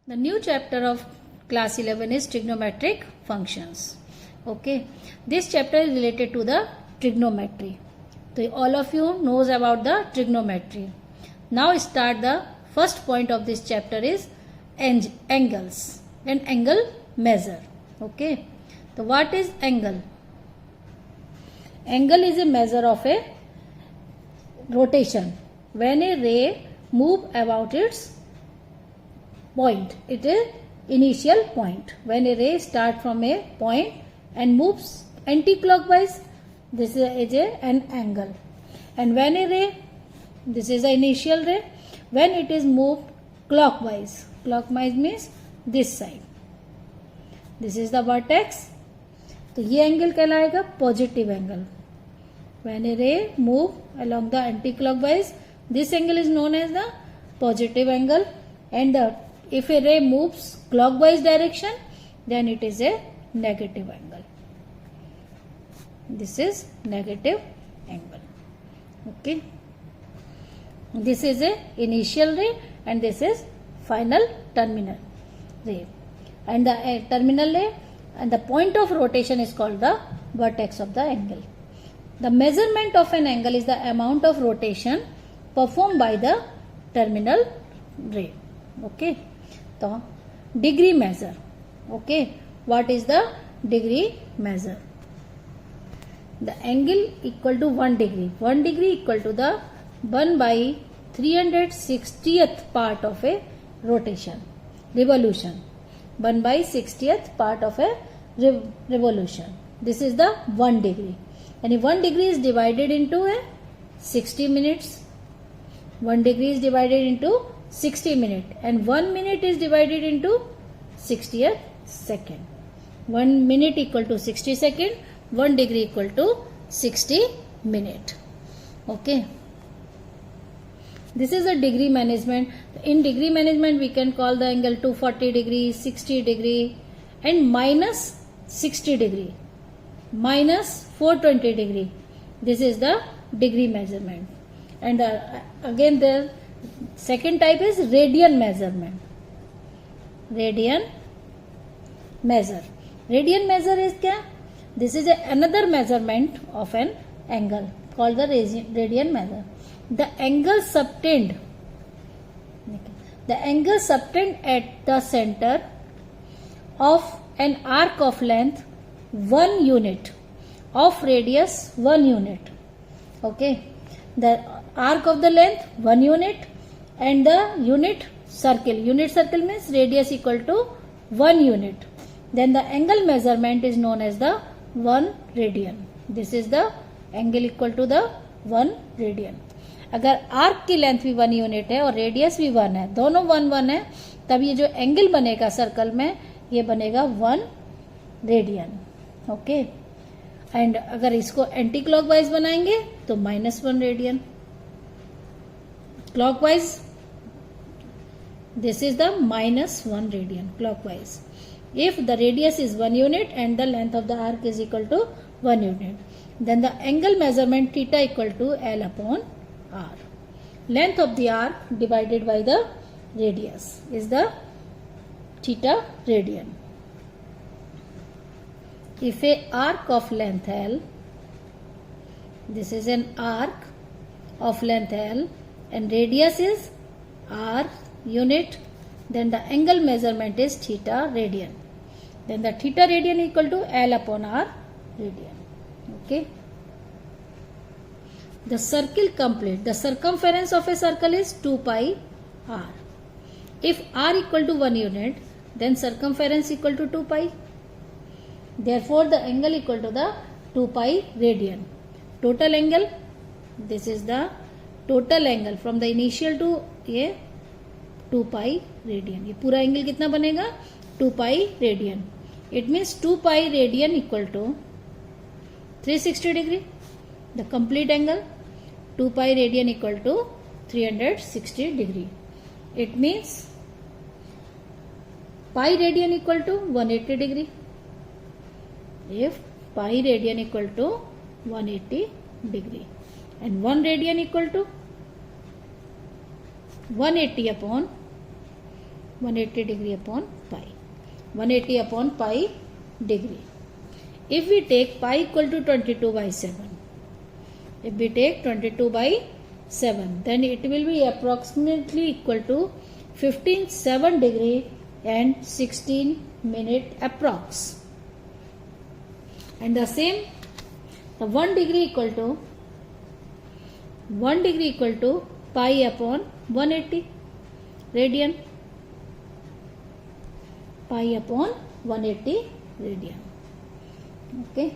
The new chapter of class 11 is trigonometric functions. Okay, this chapter is related to the trigonometry. So all of you knows about the trigonometry. Now start the first point of this chapter is angles and angle measure. Okay, so what is angle? Angle is a measure of a rotation when a ray move about its point. It is initial point. When a ray start from a point and moves anti-clockwise, this is an angle. And when a ray, this is the initial ray, when it is moved clockwise, clockwise means this side, this is the vertex, तो ये angle कहलाएगा positive angle. When a ray move along the anti-clockwise, this angle is known as the positive angle, and if a ray moves clockwise direction, then it is a negative angle. This is negative angle. Okay. This is a initial ray and this is final terminal ray. And the terminal ray and the point of rotation is called the vertex of the angle. The measurement of an angle is the amount of rotation performed by the terminal ray. Okay. So, degree measure. Okay. What is the degree measure? The angle equal to 1 degree. 1 degree equal to the 1 by 360th part of a rotation, revolution. 1 by 60th part of a revolution. This is the 1 degree. And if 1 degree is divided into a 60 minutes, 1 degree is divided into 60 minutes, and 1 minute is divided into 60th second. 1 minute equal to 60 second, 1 degree equal to 60 minute. Okay. This is a degree management. In degree management, we can call the angle 240 degree, 60 degree, and minus 60 degree, minus 420 degree. This is the degree measurement. And again the second type is radian measurement. Radian measure. Radian measure is क्या? This is another measurement of an angle called the radian measure. The angle subtend. The angle subtend at the center of an arc of length 1 unit, of radius 1 unit. Okay. The arc of the length 1 unit and the unit circle. Unit circle means radius equal to 1 unit. Then the angle measurement is known as the 1 radian. This is the angle equal to the 1 radian. अगर arc की length भी 1 unit है और radius भी 1 है, दोनों 1 है, तब ये जो एंगल बनेगा सर्कल में ये बनेगा 1 रेडियन. ओके. एंड अगर इसको एंटी क्लॉकवाइज बनाएंगे तो -1 radian. Clockwise this is the -1 radian clockwise. If the radius is 1 unit and the length of the arc is equal to 1 unit, then the angle measurement theta equal to L upon R. Length of the arc divided by the radius is the theta radian. If a arc of length L, this is an arc of length L and radius is R unit, then the angle measurement is theta radian. Then the theta radian equal to L upon R radian. Okay. The circle complete. The circumference of a circle is 2 pi R. If R equal to 1 unit, then circumference equal to 2 pi. Therefore, the angle equal to the 2 pi radian. Total angle, this is the total angle from the initial to ये 2 pi radian. ये पूरा angle कितना बनेगा? 2 pi radian. It means 2 pi radian equal to 360 degree. The complete angle 2 pi radian equal to 360 degree. It means pi radian equal to 180 degree. If pi radian equal to 180 degree and 1 radian equal to 180 upon 180 degree upon pi. 180 upon pi degree. If we take pi equal to 22 by 7, if we take 22 by 7, then it will be approximately equal to 15.7 degree and 16 minute approx. And the same, the 1 degree equal to pi upon 180 radian. Pi upon 180 radian. Okay,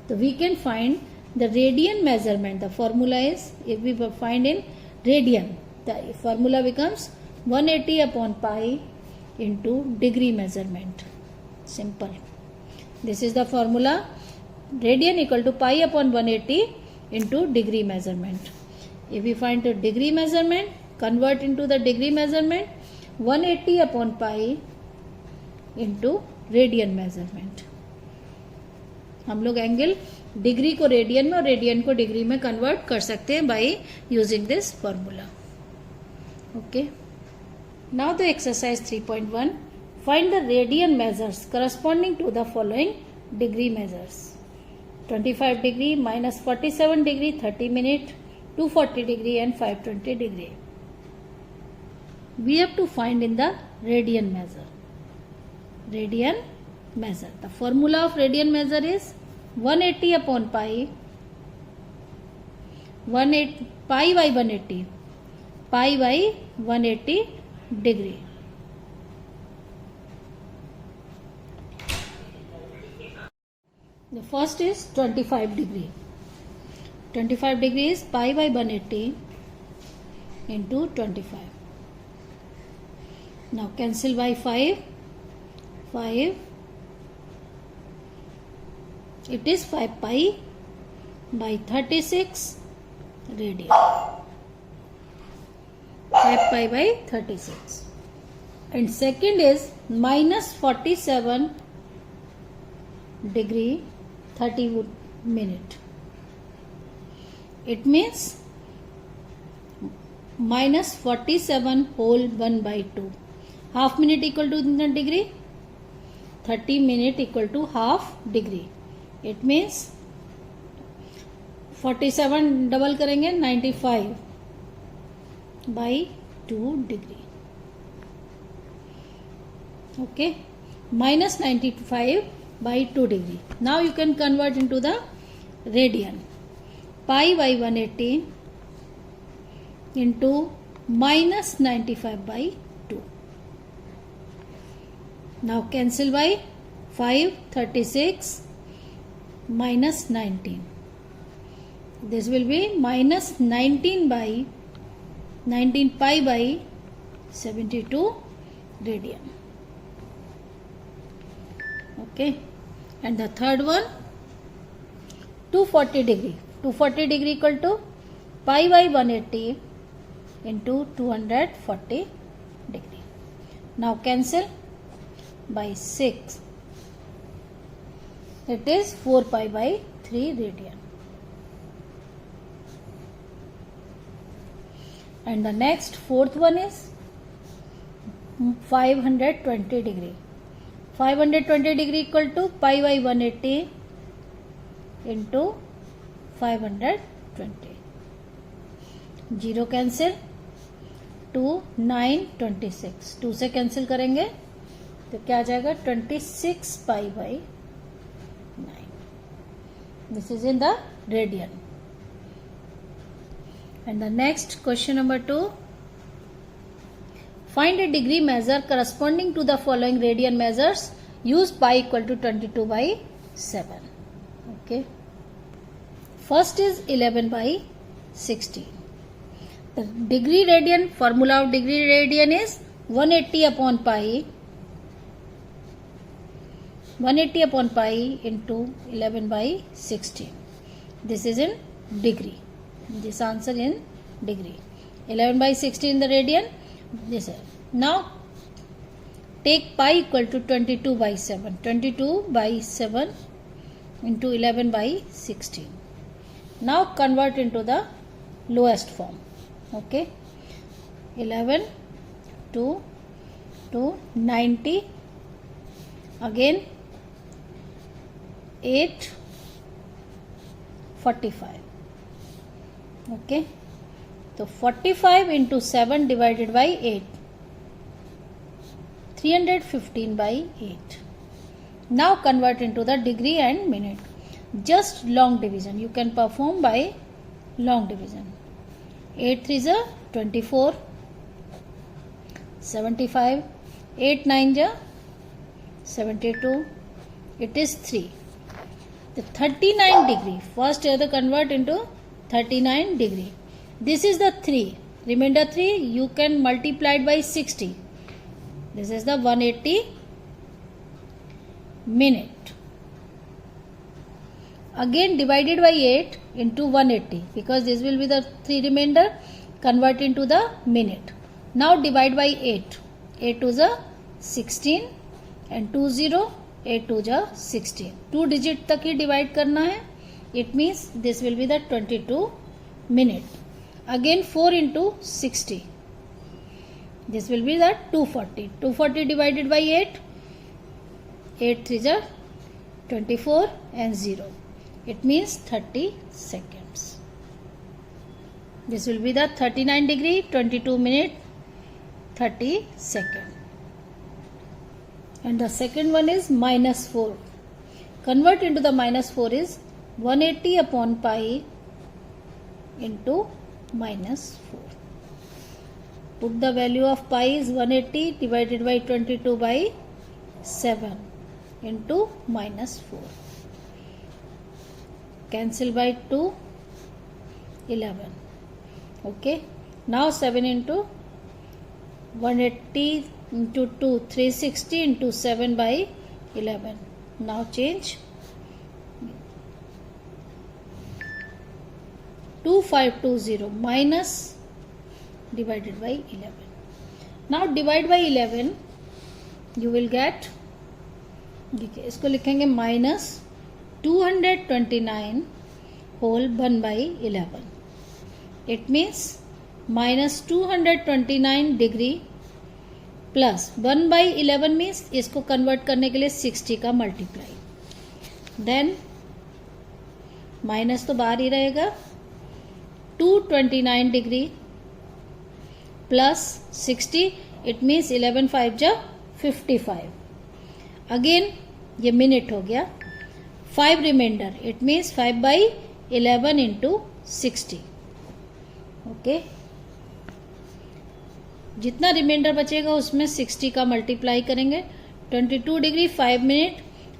so we can find the radian measurement. The formula is, if we find in radian, the formula becomes 180 upon pi into degree measurement. Simple. This is the formula. Radian equal to pi upon 180 into degree measurement. If we find the degree measurement, convert into the degree measurement, 180 upon pi into radian measurement. हम लोग angle degree को radian में और radian को degree में convert कर सकते हैं by using this formula. Okay, now the exercise 3.1, find the radian measures corresponding to the following degree measures. 25 degree, -47 degree, 30 minute, 240 degree and 520 degree. We have to find in the radian measure. Radian measure. The formula of radian measure is 180 upon pi. Pi by 180. Pi by 180 degree. The first is 25 degree. 25 degree is pi by 180 into 25. Now cancel by 5. It is 5 pi by 36 radian. 5 pi by 36. And second is -47 degree 30 minute. It means -47 whole 1 by 2. Half minute equal to कितना degree? 30 minute equal to half degree. It means 47 double करेंगे 95 by 2 degree. Okay, -95 by 2 degree. Now you can convert into the radian. Pi by 180 into -95 by 2. Now cancel by 5, 36 minus 19. This will be -19 by 19 pi by 72 radian. Okay, and the third one 240 degree. 240 degree equal to pi by 180 into 240 degree. Now cancel by 6. It is 4 pi by 3 radian. And the next fourth one is 520 degree. 520 degree equal to pi by 180 into 520. 0 cancel. 2, 9, 26. 2 से cancel करेंगे तो क्या आ जाएगा? 26 pi by 9. This is in the radian. And the next question number 2, find a degree measure corresponding to the following radian measures. Use pi equal to 22 by 7. Okay, first is 11 by 16. The degree radian, formula of degree radian is 180 upon pi. 180 upon pi into 11 by 16. This is in degree. This answer in degree. 11 by 16 the radian. This is. Now take pi equal to 22 by 7. 22 by 7 into 11 by 16. Now convert into the lowest form. Okay. 11 to to 90, again 845. Okay, so 45 into 7 divided by 8, 315 by 8. Now convert into the degree and minute. Just long division you can perform by long division. 8 3s are 24, 75, 8 9s are 72, it is 3. The 39 degree, first you have to convert into 39 degree. This is the 3, remainder 3 you can multiply it by 60. This is the 180 minute. Again divided by 8 into 180, because this will be the 3 remainder, convert into the minute. Now divide by 8, 8 2s are 16 and 2 0, 8 2s are 16. 2 digit तक ही divide करना है. It means this will be the 22 minute. Again 4 into 60. This will be the 240. 240 divided by 8. 8 3s are 24 and 0. It means 30 seconds. This will be the 39 degree, 22 minute, 30 second. And the second one is minus 4. Convert into the minus 4 is 180 upon pi into minus 4. Put the value of pi is 180 divided by 22 by 7 into minus 4. Cancel by 2, 11. Okay. Now 7 into 180 into 2, 360 into 7 by 11. Now change. 2520 minus divided by 11. Now divide by 11, you will get, देखिए इसको लिखेंगे minus 229 whole 1 by 11. It means minus 229 degree plus 1 by 11 means इसको convert करने के लिए 60 का multiply. Then minus तो बाहर ही रहेगा. 229 degree plus 60, it means 11 5 जा 55. Again ये minute हो गया. 5 remainder, it means 5 by 11 into 60. Okay. जितना रिमाइंडर बचेगा उसमें 60 का मल्टीप्लाई करेंगे. 22 डिग्री 5 मिनट.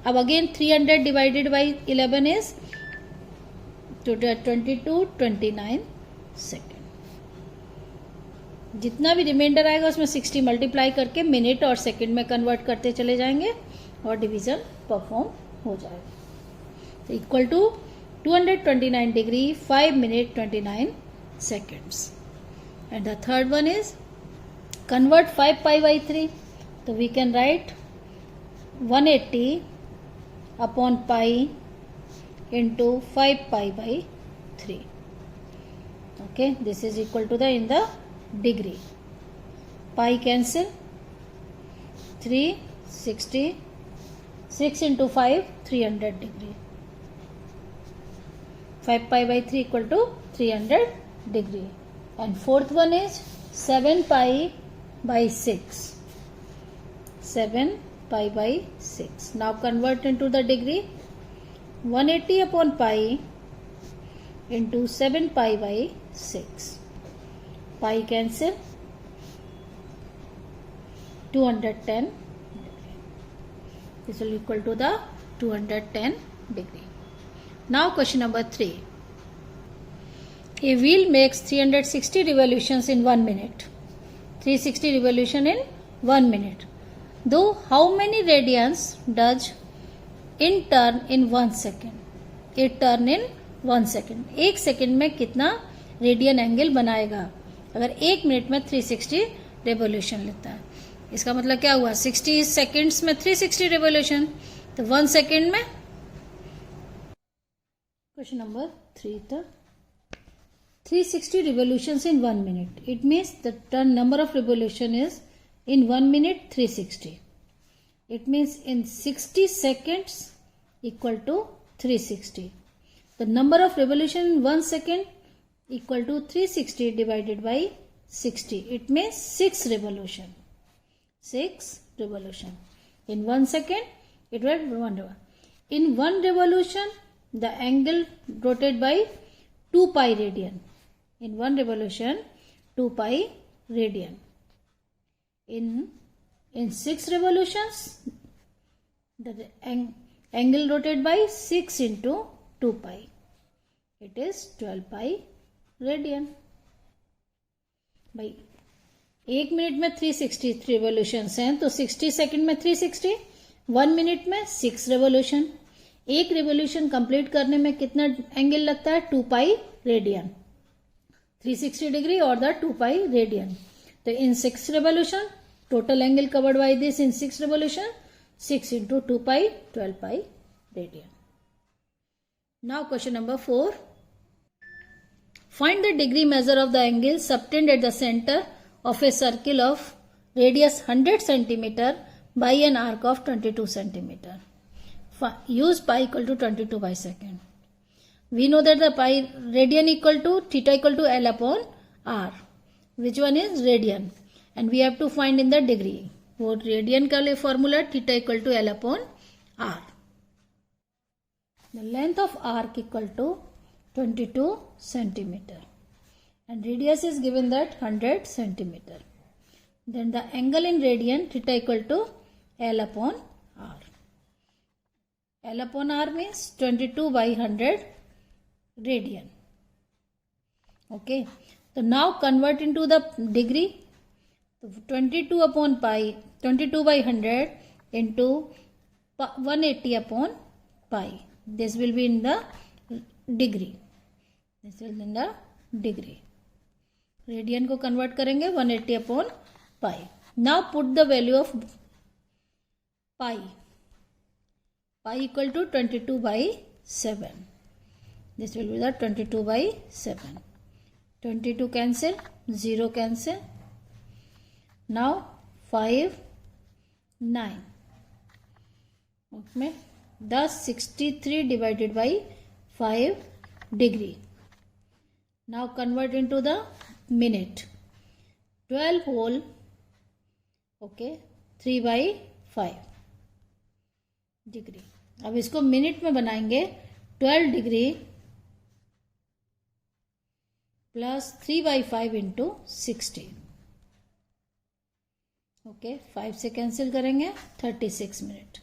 अब again 300 divided by 11 is 29 second. जितना भी रिमाइंडर आएगा उसमें 60 मल्टीप्लाई करके मिनट और सेकेंड में कन्वर्ट करते चले जाएंगे और डिवीजन परफॉर्म हो जाएगा. तो equal to 229 degree 5 minute 29 seconds. And the third one is convert 5 pi by 3. So we can write 180 upon pi into 5 pi by 3. Okay, this is equal to the in the degree. Pi cancel. 360. 6 into 5 300 degree. 5 pi by 3 equal to 300 degree. And fourth one is 7 pi by 6. 7 pi by 6. Now convert into the degree. 180 upon pi into 7 pi by 6. Pi cancel. 210 degree. This will equal to the 210 degree. Now question number 3. A wheel makes 360 revolutions in 1 minute. 360 revolution in 1 minute. Though how many radians does it turn in 1 second? It turn in 1 second. 1 second में कितना radian angle बनाएगा अगर 1 minute में 360 revolution लेता है. इसका मतलब क्या हुआ? 60 सेकेंड्स में 360 रेवोल्यूशन, तो 1 सेकेंड में. क्वेश्चन नंबर 3 था 360 revolutions in 1 minute. It means the number of revolution is In 1 minute 360. It means in 60 seconds equal to 360. The number of revolution in 1 second equal to 360 divided by 60. It means 6 revolution. 6 revolution. In 1 second it will 1 revolution. In 1 revolution the angle rotated by 2 pi radian. In 1 revolution 2 pi radian. In 6 revolutions the angle rotated by 6 into 2 pi. It is 12 pi radian. भाई 1 minute में 360 revolutions हैं तो 60 second में 360, 1 minute में 6 revolution. एक revolution complete करने में कितना एंगल लगता है? 2 पाई रेडियन. 360 डिग्री और द 2 पाई रेडियन. तो इन 6 revolution total angle covered by this in 6 revolution 6 into 2 pi 12 pi radian. Now question number 4. Find the degree measure of the angle subtended at the center of a circle of radius 100 cm by an arc of 22 cm. Use pi equal to 22 by second. We know that the pi radian equal to theta equal to L upon R. Which one is radian? And we have to find in the degree. वो radian का लिए formula theta equal to l upon r. The length of arc equal to 22 centimeter and radius is given that 100 centimeter. Then the angle in radian theta equal to L upon R. L upon R means 22 by 100 radian. Okay. So now convert into the degree. So 22 upon pi, 22 by 100 into 180 upon pi. This will be in the degree. This will be in the degree. Radian को convert करेंगे 180 upon pi. Now put the value of pi. Pi equal to 22 by 7. This will be the 22 by 7. 22 cancel, 0 cancel. Now 5, 9. Okay. Thus 63 divided by 5 degree. Now convert into the minute. 12 whole. Okay. 3 by 5 degree. अब इसको minute में बनाएंगे. 12 degree plus 3 by 5 into 60. Okay 5 से cancel करेंगे 36 minute.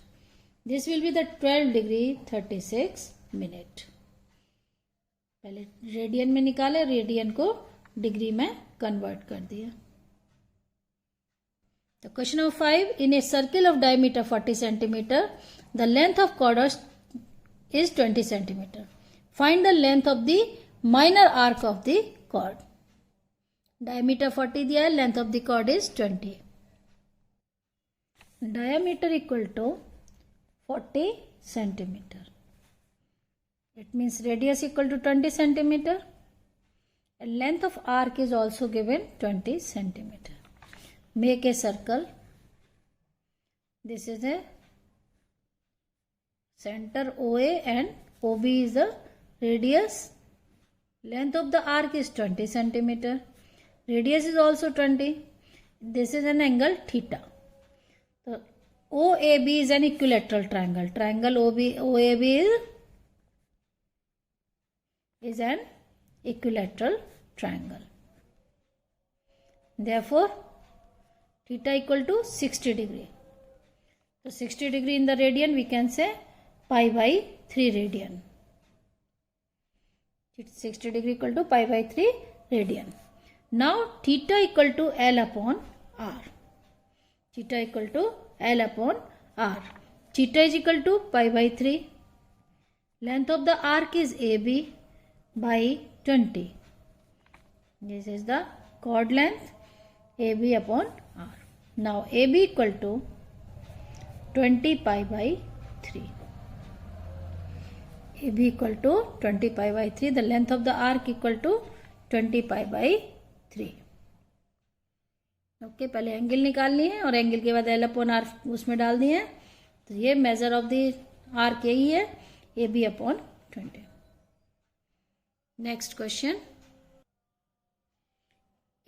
This will be the 12 degree 36 minute. पहले radian में निकाले, radian को डिग्री में कन्वर्ट कर दिया. तो question number 5. In a circle of diameter 40 centimeter the length of chord is 20 centimeter. Find the length of the minor arc of the chord. Diameter 40 दिया है, length of the chord is 20. Diameter equal to 40 centimeter. It means radius equal to 20 centimeter. And length of arc is also given 20 centimeter. Make a circle. This is a center OA and OB is the radius. Length of the arc is 20 centimeter. Radius is also 20. This is an angle theta. So OAB is an equilateral triangle. Triangle OAB is an equilateral triangle. Therefore, theta equal to 60 degree. So 60 degree in the radian we can say pi by 3 radian. 60 degree equal to pi by 3 radian. Now theta equal to L upon R. Theta equal to L upon R. Theta is equal to pi by 3. Length of the arc is AB by 20. This is the chord length AB upon R. Now AB equal to 20 pi by 3. AB equal to 20 pi by 3. The length of the arc equal to 20 pi by 3. Okay, पहले angle निकालनी है और angle के बाद L/R उसमें डाल दिए हैं, तो ये मेजर ऑफ द आर्क यही है, AB/20. Next question,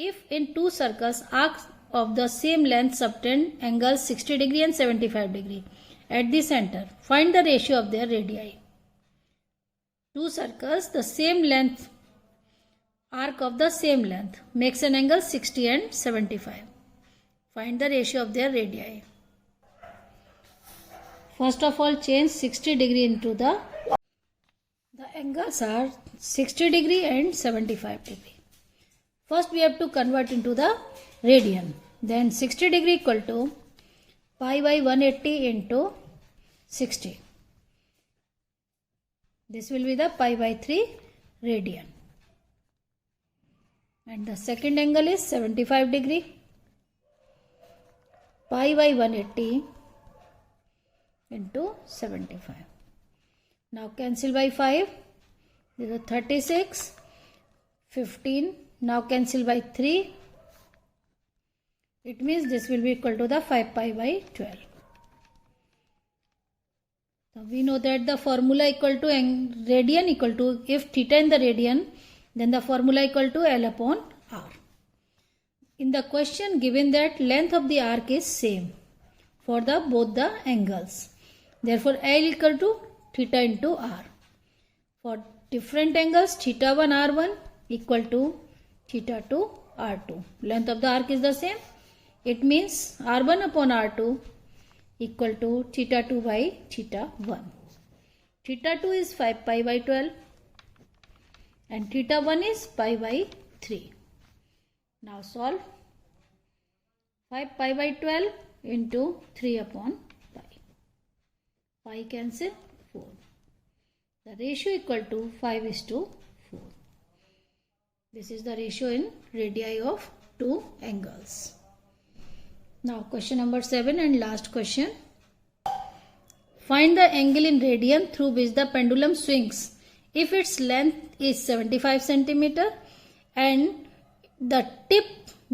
if in to circles arcs of the same length subtend angles 60 degree and 75 degree at the center, find the ratio of their radii. Two circles the same length, arc of the same length makes an angle 60 and 75. Find the ratio of their radii. First of all, change 60 degree into the angles are 60 degree and 75 degree. First we have to convert into the radian. Then 60 degree equal to pi by 180 into 60. This will be the pi by 3 radian. And the second angle is 75 degree. Pi by 180 into 75. Now cancel by 5. This is 36, 15. Now cancel by 3. It means this will be equal to the 5 pi by 12. So we know that the formula equal to radian equal to, if theta in the radian, then the formula equal to L/R. In the question given that length of the arc is same for the both the angles. Therefore L equal to theta into R. For different angles, theta 1 R1 equal to theta 2 R2. Length of the arc is the same. It means R1 upon R2 equal to theta 2 by theta 1. Theta 2 is 5 pi by 12 and theta 1 is pi by 3. Now solve. 5 pi by 12 into 3 upon pi. Pi cancel 4. The ratio equal to 5:4. This is the ratio in radii of two angles. Now question number 7 and last question. Find the angle in radian through which the pendulum swings if its length is 75 centimeter and the tip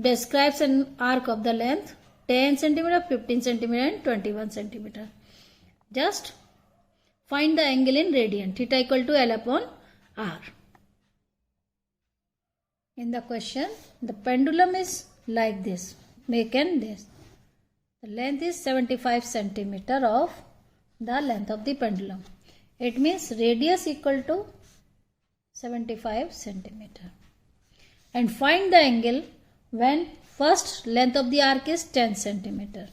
describes an arc of the length 10 centimeter, 15 centimeter and 21 centimeter. Just find the angle in radian. Theta equal to L/R. In the question, the pendulum is like this. Make an this. The length is 75 centimeter of the length of the pendulum. It means radius equal to 75 centimeter. And find the angle when first length of the arc is 10 centimeter.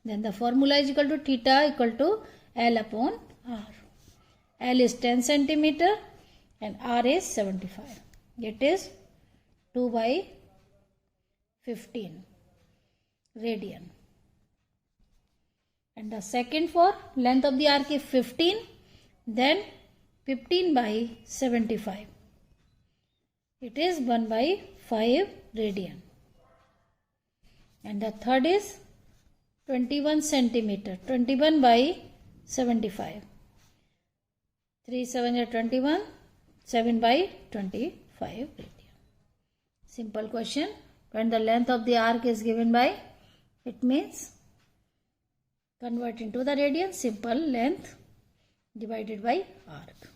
Then the formula is equal to theta equal to L/R. L is 10 centimeter and R is 75. It is 2 by 15 radian. And the second for length of the arc is 15, then 15 by 75. It is 1 by 5 radian. And the third is 21 centimeter, 21 by 75. 3 7 are 21, 7 by 25 radian. Simple question. When the length of the arc is given by, it means convert into the radian, simple length divided by arc.